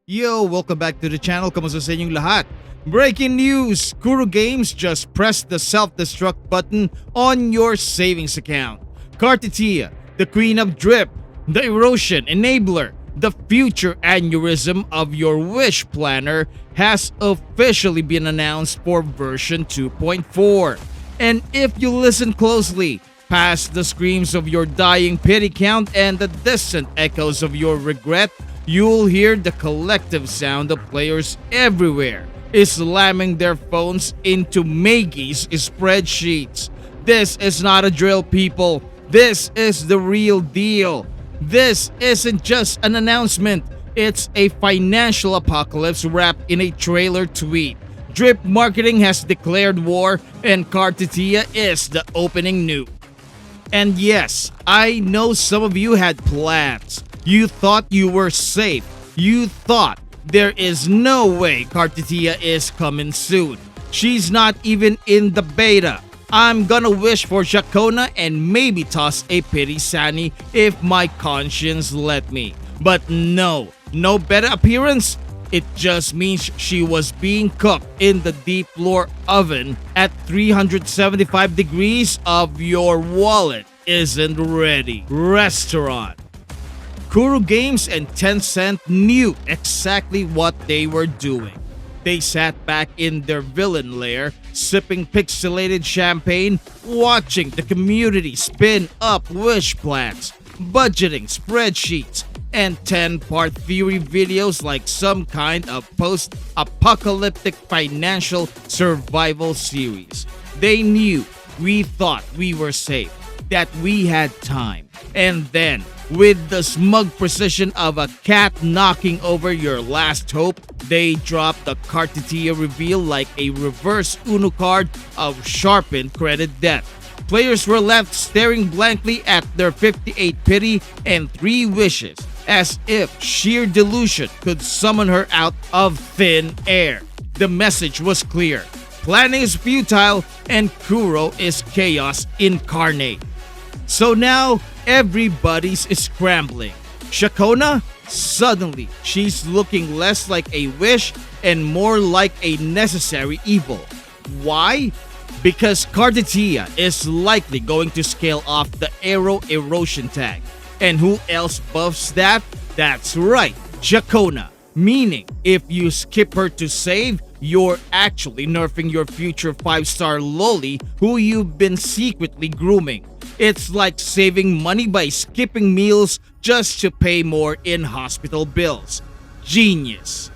Yo, welcome back to the channel. Kamusta sa inyong lahat? Breaking news! Kuro Games just pressed the self-destruct button on your savings account. Carthetyia, the queen of drip, the erosion enabler, the future aneurysm of your wish planner has officially been announced for version 2.4. And if you listen closely, past the screams of your dying pity count and the distant echoes of your regret, you'll hear the collective sound of players everywhere slamming their phones into Maggie's spreadsheets. This is not a drill, people. This is the real deal. This isn't just an announcement. It's a financial apocalypse wrapped in a trailer tweet. Drip marketing has declared war and Carthetyia is the opening nuke. And yes, I know some of you had plans. You thought you were safe. You thought there is no way Carthetyia is coming soon. She's not even in the beta. I'm gonna wish for Shakona and maybe toss a pity Zani if my conscience let me. But no beta appearance. It just means she was being cooked in the deep lore oven at 375 degrees of your wallet isn't ready. Restaurant. Kuro Games and Tencent knew exactly what they were doing. They sat back in their villain lair, sipping pixelated champagne, watching the community spin up wish plans, budgeting spreadsheets, and 10-part theory videos like some kind of post-apocalyptic financial survival series. They knew we thought we were safe, that we had time, and then with the smug precision of a cat knocking over your last hope, they dropped the Carthetyia reveal like a reverse Uno card of sharpened credit debt. Players were left staring blankly at their 58 pity and 3 wishes, as if sheer delusion could summon her out of thin air. The message was clear. Planning is futile and Kuro is chaos incarnate. So now, everybody's scrambling. Shakona? Suddenly, she's looking less like a wish and more like a necessary evil. Why? Because Carthetyia is likely going to scale off the arrow erosion tag. And who else buffs that? That's right, Shakona. Meaning, if you skip her to save, you're actually nerfing your future 5-star loli who you've been secretly grooming. It's like saving money by skipping meals just to pay more in hospital bills. Genius.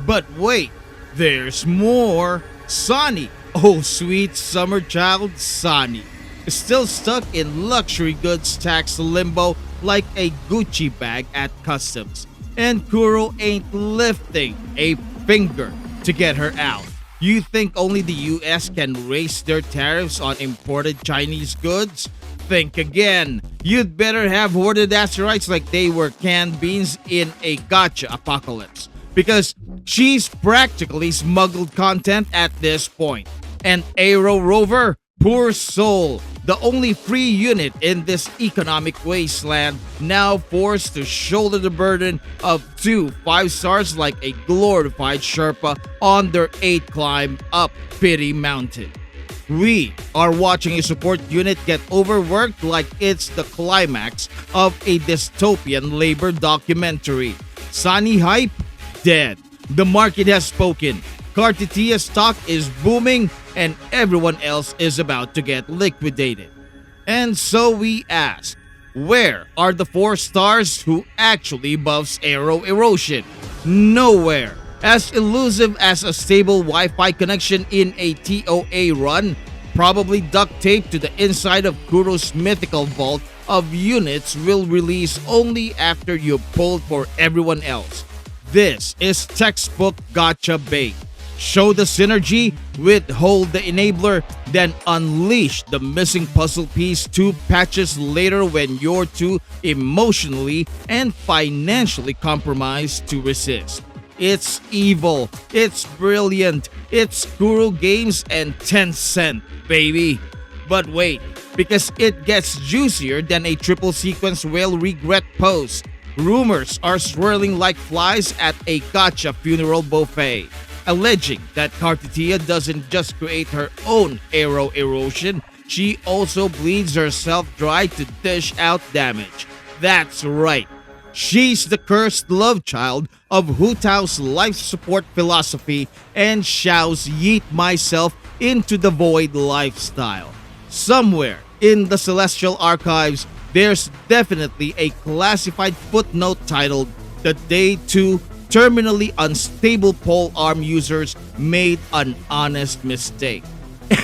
But wait, there's more. Zani, oh sweet summer child Zani, is still stuck in luxury goods tax limbo like a Gucci bag at customs. And Kuro ain't lifting a finger to get her out. You think only the US can raise their tariffs on imported Chinese goods? Think again. You'd better have hoarded asteroids like they were canned beans in a gotcha apocalypse. Because she's practically smuggled content at this point. And Aero Rover, poor soul, the only free unit in this economic wasteland, now forced to shoulder the burden of 2 5-stars like a glorified Sherpa on their 8th climb up Pity Mountain. We are watching a support unit get overworked like it's the climax of a dystopian labor documentary. Zani hype? Dead. The market has spoken. Carthetyia stock is booming and everyone else is about to get liquidated. And so we ask, where are the 4 stars who actually buffs arrow erosion? Nowhere. As elusive as a stable Wi-Fi connection in a TOA run, probably duct taped to the inside of Kuro's mythical vault of units will release only after you pulled for everyone else. This is textbook gotcha bait. Show the synergy, withhold the enabler, then unleash the missing puzzle piece 2 patches later when you're too emotionally and financially compromised to resist. It's evil, it's brilliant, it's Kuro Games and Tencent, baby. But wait, because it gets juicier than a triple sequence whale regret post. rumors are swirling like flies at a gotcha funeral buffet, alleging that Carthetyia doesn't just create her own arrow erosion, she also bleeds herself dry to dish out damage. That's right. She's the cursed love child of Hu Tao's life support philosophy and Xiao's yeet myself into the void lifestyle. Somewhere in the celestial archives, there's definitely a classified footnote titled "The Day 2 Terminally Unstable Pole Arm Users Made an Honest Mistake."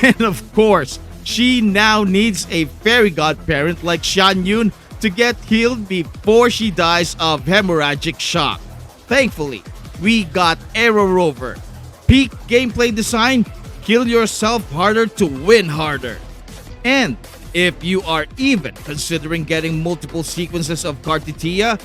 And of course, she now needs a fairy godparent like Shan Yun to get healed before she dies of hemorrhagic shock. Thankfully, we got Arrow Rover. Peak gameplay design, kill yourself harder to win harder. And if you are even considering getting multiple sequences of Carthetyia,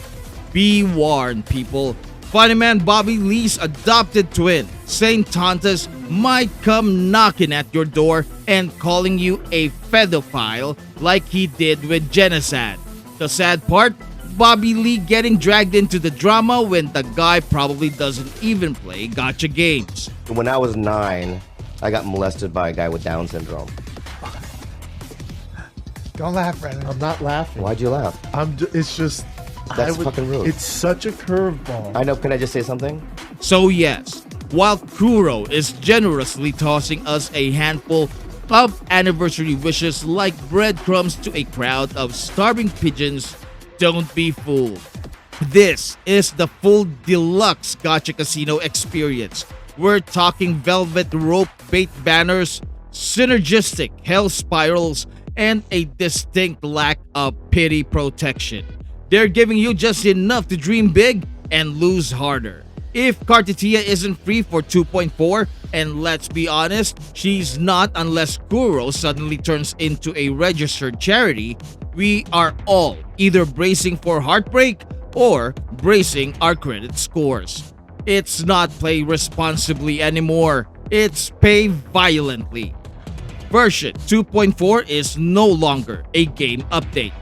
be warned, people. Funnyman Bobby Lee's adopted twin, Saint Tontas, might come knocking at your door and calling you a pedophile like he did with Genocide. The sad part, Bobby Lee getting dragged into the drama when the guy probably doesn't even play gacha games. When I was 9, I got molested by a guy with Down syndrome. Don't laugh, Brennan. I'm not laughing. Why'd you laugh? It's just. That's fucking rude. It's such a curveball. I know, can I just say something? So yes, while Kuro is generously tossing us a handful of anniversary wishes like breadcrumbs to a crowd of starving pigeons, don't be fooled. This is the full deluxe gacha casino experience. We're talking velvet rope bait banners, synergistic hell spirals, and a distinct lack of pity protection. They're giving you just enough to dream big and lose harder. If Carthetyia isn't free for 2.4, and let's be honest, she's not unless Kuro suddenly turns into a registered charity, we are all either bracing for heartbreak or bracing our credit scores. It's not play responsibly anymore, it's pay violently. Version 2.4 is no longer a game update.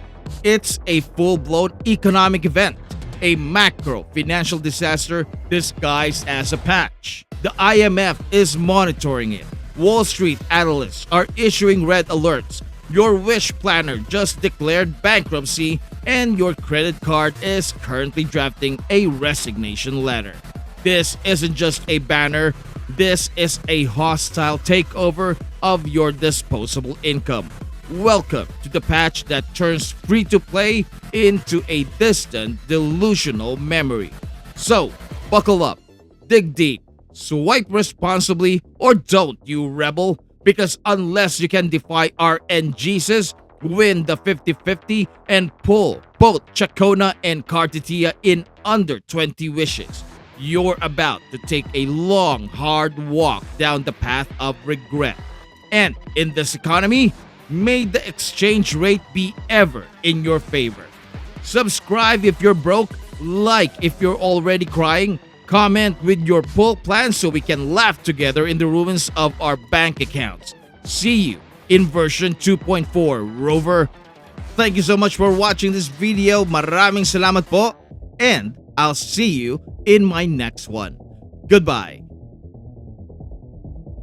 It's a full-blown economic event, a macro financial disaster disguised as a patch. The IMF is monitoring it. Wall Street analysts are issuing red alerts. Your wish planner just declared bankruptcy, and your credit card is currently drafting a resignation letter. This isn't just a banner, this is a hostile takeover of your disposable income. Welcome to the patch that turns free-to-play into a distant, delusional memory. So, buckle up, dig deep, swipe responsibly, or don't, you rebel, because unless you can defy RNGesus, win the 50-50, and pull both Chacona and Carthetyia in under 20 wishes, you're about to take a long, hard walk down the path of regret. And in this economy, may the exchange rate be ever in your favor. Subscribe if you're broke, like if you're already crying, comment with your pull plan so we can laugh together in the ruins of our bank accounts. See you in version 2.4, Rover. Thank you so much for watching this video. Maraming salamat po, and I'll see you in my next one. Goodbye.